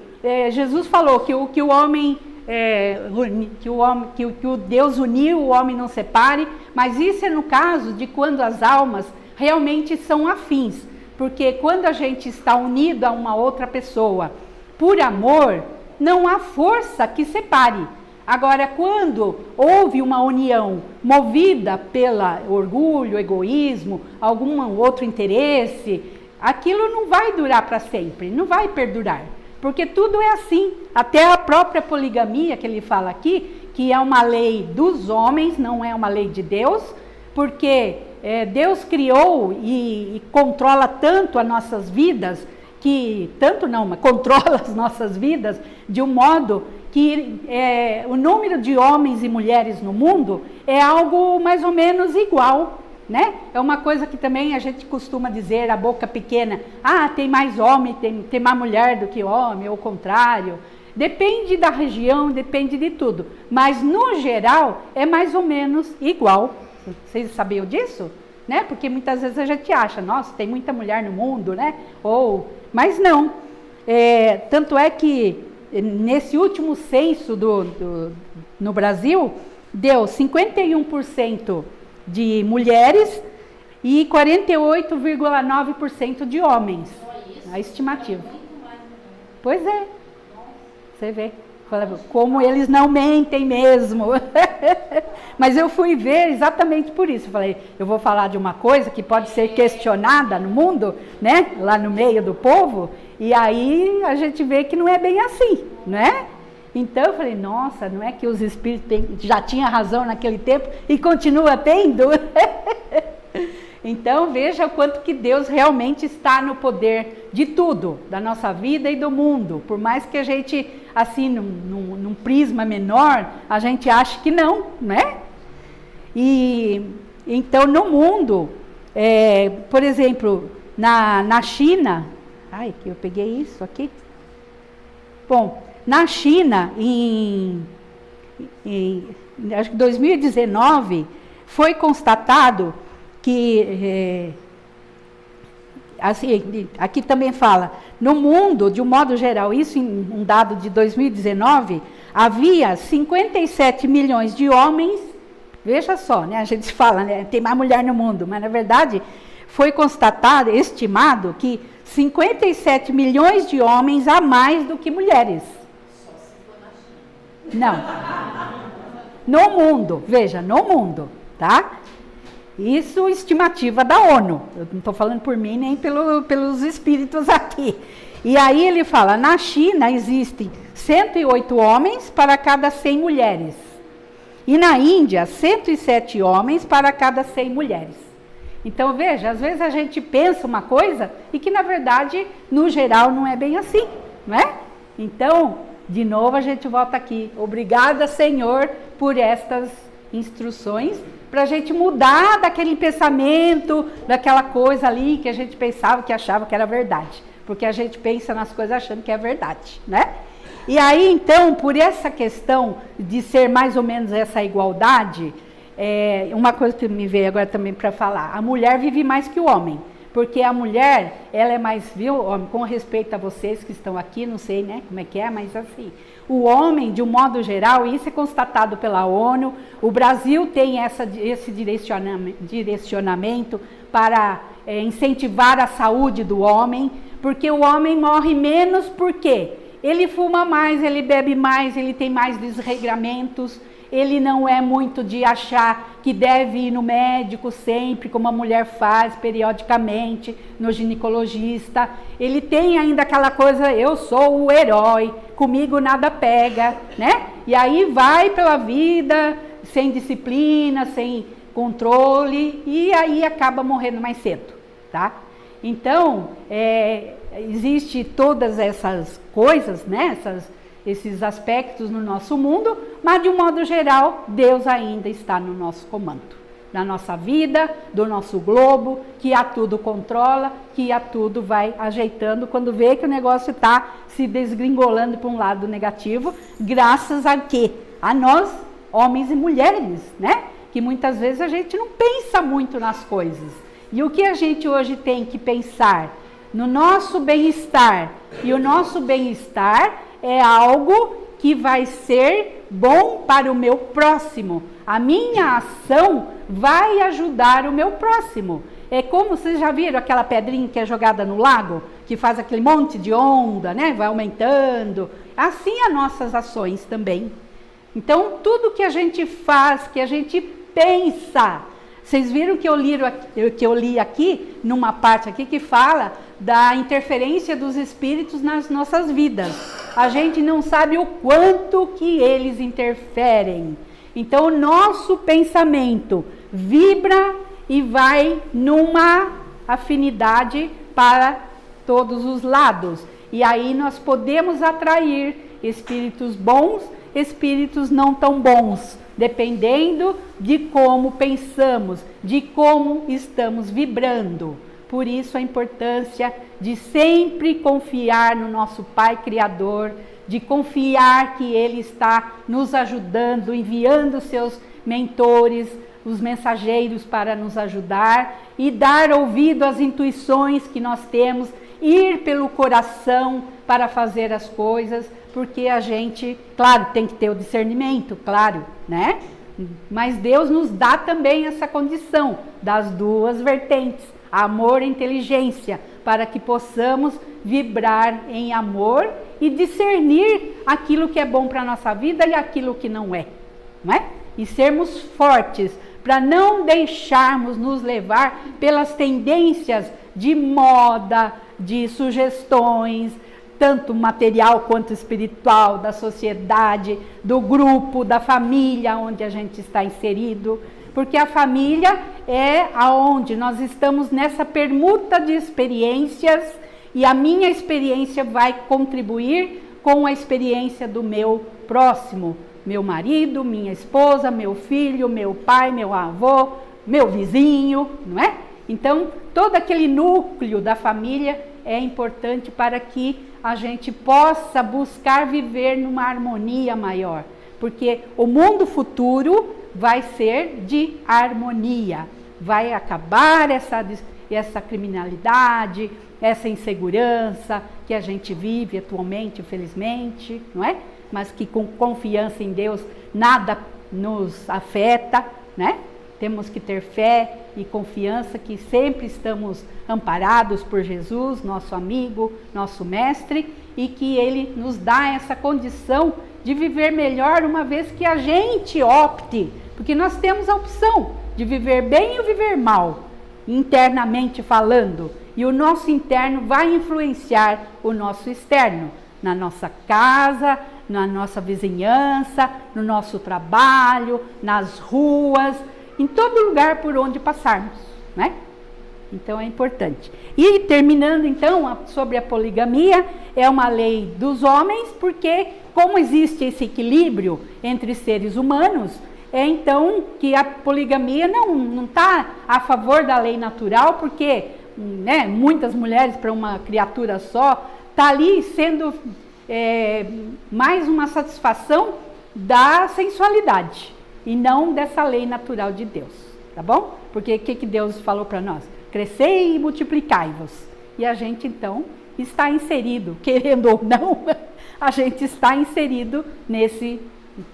A: Jesus falou que o Deus uniu, o homem não separe, mas isso é no caso de quando as almas realmente são afins, porque quando a gente está unido a uma outra pessoa por amor, não há força que separe. Agora, quando houve uma união movida pelo orgulho, egoísmo, algum outro interesse, aquilo não vai durar para sempre, não vai perdurar. Porque tudo é assim, até a própria poligamia que ele fala aqui, que é uma lei dos homens, não é uma lei de Deus, porque Deus criou e controla tanto as nossas vidas, mas controla as nossas vidas de um modo que o número de homens e mulheres no mundo é algo mais ou menos igual, né? É uma coisa que também a gente costuma dizer, a boca pequena, tem mais homem, tem mais mulher do que homem, ou o contrário. Depende da região, depende de tudo, mas no geral é mais ou menos igual. Vocês sabiam disso? Né? Porque muitas vezes a gente acha, nossa, tem muita mulher no mundo, né? Mas não. Tanto é que nesse último censo no Brasil, deu 51% de mulheres e 48,9% de homens. A estimativa. Pois é. Você vê. Como eles não mentem mesmo. Mas eu fui ver exatamente por isso. Eu falei, eu vou falar de uma coisa que pode ser questionada no mundo, né? Lá no meio do povo. E aí a gente vê que não é bem assim, né? Então eu falei, nossa, não é que os espíritos já tinham razão naquele tempo e continua tendo? Então veja o quanto que Deus realmente está no poder de tudo, da nossa vida e do mundo. Por mais que a gente, assim, num prisma menor, a gente acha que não, né? E então no mundo, por exemplo, na China, que eu peguei isso aqui. Bom, na China, acho que 2019, foi constatado que, assim, aqui também fala, no mundo, de um modo geral, isso em um dado de 2019, havia 57 milhões de homens, veja só, né, a gente fala, né, tem mais mulher no mundo, mas na verdade foi constatado, estimado, que 57 milhões de homens a mais do que mulheres.
D: Só se for na China.
A: Não. No mundo, veja, no mundo, tá? Isso estimativa da ONU. Eu não estou falando por mim nem pelos espíritos aqui. E aí ele fala, na China existem 108 homens para cada 100 mulheres. E na Índia, 107 homens para cada 100 mulheres. Então veja, às vezes a gente pensa uma coisa e que na verdade, no geral, não é bem assim, não é? Então, de novo a gente volta aqui. Obrigada, Senhor, por estas instruções, para a gente mudar daquele pensamento, daquela coisa ali que a gente pensava, que achava que era verdade. Porque a gente pensa nas coisas achando que é verdade, né? E aí, então, por essa questão de ser mais ou menos essa igualdade, uma coisa que me veio agora também para falar, a mulher vive mais que o homem, porque a mulher, ela é mais, viu, homem, com respeito a vocês que estão aqui, não sei, né, como é que é, mas assim, o homem, de um modo geral, isso é constatado pela ONU, o Brasil tem esse direcionamento para incentivar a saúde do homem, porque o homem morre menos, por quê? Ele fuma mais, ele bebe mais, ele tem mais desregramentos, ele não é muito de achar que deve ir no médico sempre, como a mulher faz periodicamente, no ginecologista. Ele tem ainda aquela coisa, eu sou o herói, comigo nada pega, né? E aí vai pela vida, sem disciplina, sem controle, e aí acaba morrendo mais cedo, tá? Então, existe todas essas coisas, né? Esses aspectos no nosso mundo, mas de um modo geral, Deus ainda está no nosso comando, na nossa vida, do nosso globo, que a tudo controla, que a tudo vai ajeitando quando vê que o negócio está se desgringolando para um lado negativo, graças a quê? A nós, homens e mulheres, né? Que muitas vezes a gente não pensa muito nas coisas. E o que a gente hoje tem que pensar? No nosso bem-estar. E o nosso bem-estar é algo que vai ser bom para o meu próximo. A minha ação vai ajudar o meu próximo. É como, vocês já viram aquela pedrinha que é jogada no lago? Que faz aquele monte de onda, né? Vai aumentando. Assim as nossas ações também. Então, tudo que a gente faz, que a gente pensa. Vocês viram que eu li aqui, numa parte aqui que fala da interferência dos espíritos nas nossas vidas. A gente não sabe o quanto que eles interferem. Então, o nosso pensamento vibra e vai numa afinidade para todos os lados. E aí nós podemos atrair espíritos bons, espíritos não tão bons, dependendo de como pensamos, de como estamos vibrando. Por isso a importância de sempre confiar no nosso Pai Criador, de confiar que Ele está nos ajudando, enviando seus mentores, os mensageiros para nos ajudar e dar ouvido às intuições que nós temos, ir pelo coração para fazer as coisas, porque a gente, claro, tem que ter o discernimento, claro, né? Mas Deus nos dá também essa condição das duas vertentes, amor e inteligência, para que possamos vibrar em amor e discernir aquilo que é bom para a nossa vida e aquilo que não é? E sermos fortes para não deixarmos nos levar pelas tendências de moda, de sugestões, tanto material quanto espiritual, da sociedade, do grupo, da família onde a gente está inserido, porque a família é aonde nós estamos nessa permuta de experiências e a minha experiência vai contribuir com a experiência do meu próximo, meu marido, minha esposa, meu filho, meu pai, meu avô, meu vizinho, não é? Então, todo aquele núcleo da família é importante para que a gente possa buscar viver numa harmonia maior, porque o mundo futuro vai ser de harmonia, vai acabar essa criminalidade, essa insegurança que a gente vive atualmente, infelizmente, não é? Mas que com confiança em Deus nada nos afeta, né? Temos que ter fé e confiança que sempre estamos amparados por Jesus, nosso amigo, nosso mestre, e que Ele nos dá essa condição de viver melhor uma vez que a gente opte, porque nós temos a opção de viver bem e o viver mal, internamente falando. E o nosso interno vai influenciar o nosso externo, na nossa casa, na nossa vizinhança, no nosso trabalho, nas ruas, em todo lugar por onde passarmos, né? Então é importante. E terminando então sobre a poligamia, é uma lei dos homens, porque como existe esse equilíbrio entre seres humanos, é então que a poligamia não está a favor da lei natural, porque né, muitas mulheres para uma criatura só, está ali sendo mais uma satisfação da sensualidade e não dessa lei natural de Deus, tá bom? Porque o que Deus falou para nós? Crescei e multiplicai-vos. E a gente então está inserido, querendo ou não, a gente está inserido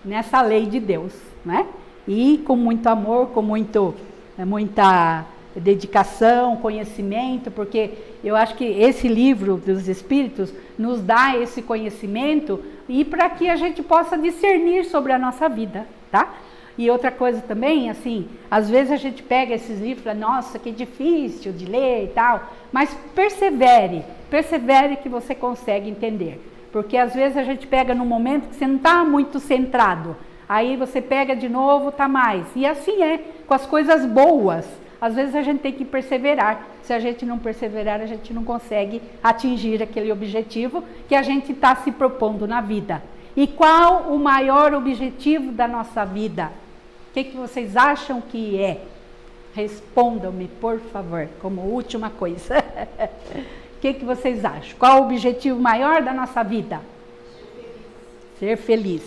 A: nessa lei de Deus, né? E com muito amor, com muita dedicação, conhecimento, porque eu acho que esse livro dos Espíritos nos dá esse conhecimento e para que a gente possa discernir sobre a nossa vida, tá? E outra coisa também, assim, às vezes a gente pega esses livros e fala, nossa, que difícil de ler e tal, mas persevere que você consegue entender, porque às vezes a gente pega num momento que você não está muito centrado, aí você pega de novo, tá mais, e assim é, com as coisas boas, às vezes a gente tem que perseverar, se a gente não perseverar, a gente não consegue atingir aquele objetivo que a gente está se propondo na vida. E qual o maior objetivo da nossa vida? O que vocês acham que é? Respondam-me, por favor, como última coisa. O que vocês acham? Qual o objetivo maior da nossa vida? Ser feliz.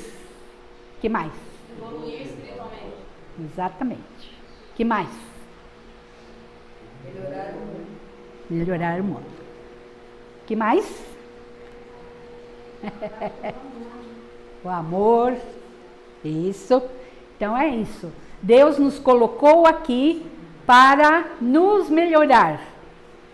A: Que mais?
D: Evoluir espiritualmente.
A: Exatamente. Que mais?
D: Melhorar o mundo.
A: Melhorar o mundo. Que mais? O amor. Isso. Então é isso. Deus nos colocou aqui para nos melhorar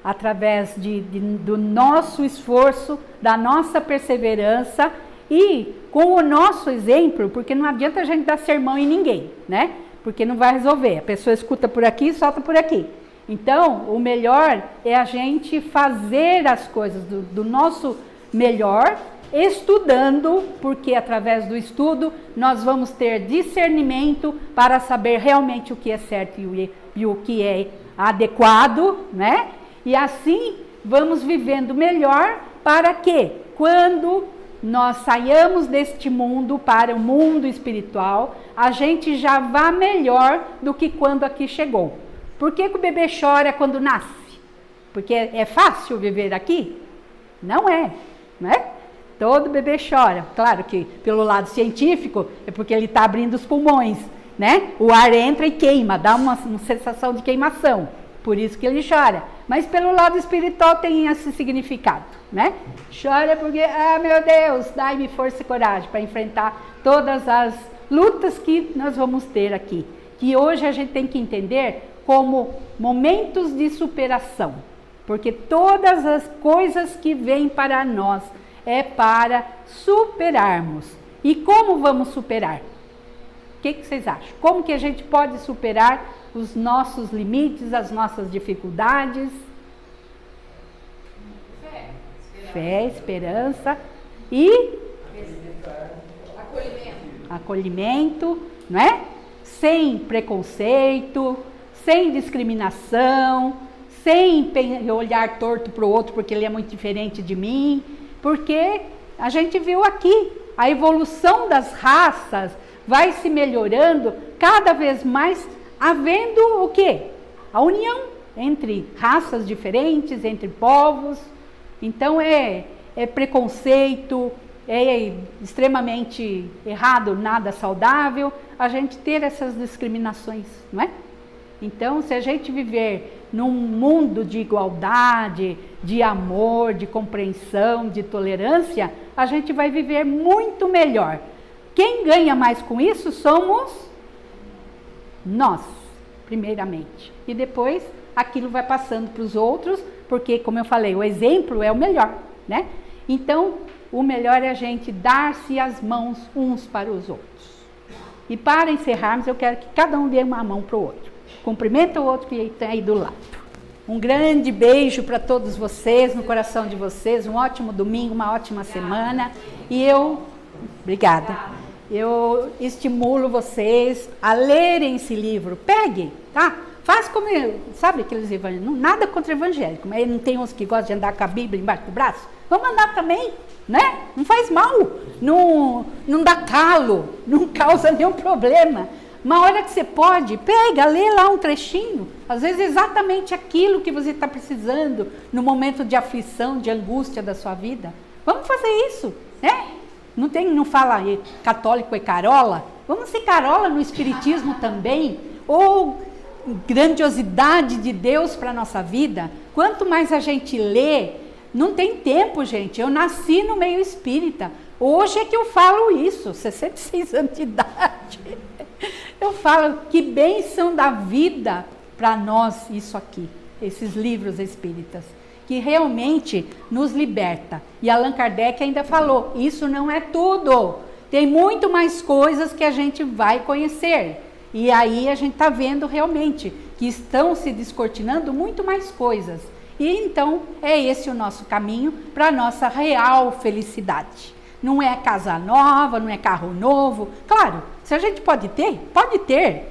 A: através do nosso esforço, da nossa perseverança e com o nosso exemplo, porque não adianta a gente dar sermão em ninguém, né? Porque não vai resolver. A pessoa escuta por aqui e solta por aqui. Então, o melhor é a gente fazer as coisas do nosso melhor, estudando, porque através do estudo nós vamos ter discernimento para saber realmente o que é certo e o que é adequado, né? E assim vamos vivendo melhor para que, quando nós saiamos deste mundo para o mundo espiritual, a gente já vá melhor do que quando aqui chegou. Por que o bebê chora quando nasce? Porque é fácil viver aqui? Não é, né? Todo bebê chora. Claro que pelo lado científico é porque ele está abrindo os pulmões, né? O ar entra e queima, dá uma sensação de queimação. Por isso que ele chora. Mas pelo lado espiritual tem esse significado, né? Chora porque, meu Deus, dai-me força e coragem para enfrentar todas as lutas que nós vamos ter aqui. Que hoje a gente tem que entender como momentos de superação. Porque todas as coisas que vêm para nós é para superarmos. E como vamos superar? O que vocês acham? Como que a gente pode superar os nossos limites, as nossas dificuldades? Fé, esperança e acolhimento, não é? Sem preconceito, sem discriminação, sem olhar torto para o outro porque ele é muito diferente de mim, porque a gente viu aqui, a evolução das raças vai se melhorando cada vez mais, havendo o quê? A união entre raças diferentes, entre povos. Então é preconceito, é extremamente errado, nada saudável a gente ter essas discriminações, não é? Então, se a gente viver num mundo de igualdade, de amor, de compreensão, de tolerância, a gente vai viver muito melhor. Quem ganha mais com isso somos nós, primeiramente. E depois aquilo vai passando para os outros, porque, como eu falei, o exemplo é o melhor, né? Então, o melhor é a gente dar-se as mãos uns para os outros. E para encerrarmos, eu quero que cada um dê uma mão para o outro. Cumprimenta o outro que está aí do lado. Um grande beijo para todos vocês, no coração de vocês. Um ótimo domingo, uma ótima semana. E obrigada. Eu estimulo vocês a lerem esse livro. Peguem, tá? Faz como, sabe aqueles evangélicos? Nada contra evangélico, mas não tem uns que gostam de andar com a Bíblia embaixo do braço? Vamos andar também, né? Não faz mal, não dá calo, não causa nenhum problema. Uma hora que você pode, pega, lê lá um trechinho. Às vezes exatamente aquilo que você está precisando no momento de aflição, de angústia da sua vida. Vamos fazer isso, né? Não fala aí, católico é carola? Vamos ser carola no espiritismo também? Ou grandiosidade de Deus para a nossa vida? Quanto mais a gente lê, não tem tempo, gente. Eu nasci no meio espírita. Hoje é que eu falo isso, 66 anos de idade. Eu falo que bênção da vida para nós isso aqui, esses livros espíritas, que realmente nos liberta. E Allan Kardec ainda falou, isso não é tudo. Tem muito mais coisas que a gente vai conhecer. E aí a gente está vendo realmente que estão se descortinando muito mais coisas. E então é esse o nosso caminho para a nossa real felicidade. Não é casa nova, não é carro novo. Claro, se a gente pode ter.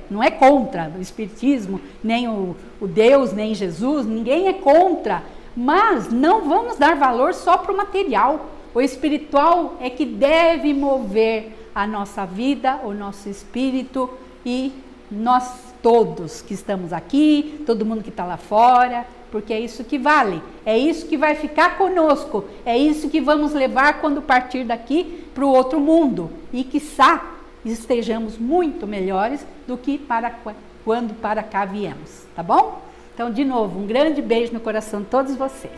A: Não é contra o espiritismo, nem o Deus, nem Jesus, ninguém é contra. Mas não vamos dar valor só para o material. O espiritual é que deve mover a nossa vida, o nosso espírito e nós todos que estamos aqui, todo mundo que está lá fora, porque é isso que vale, é isso que vai ficar conosco, é isso que vamos levar quando partir daqui para o outro mundo e quiçá estejamos muito melhores do que quando para cá viemos, tá bom? Então, de novo, um grande beijo no coração de todos vocês.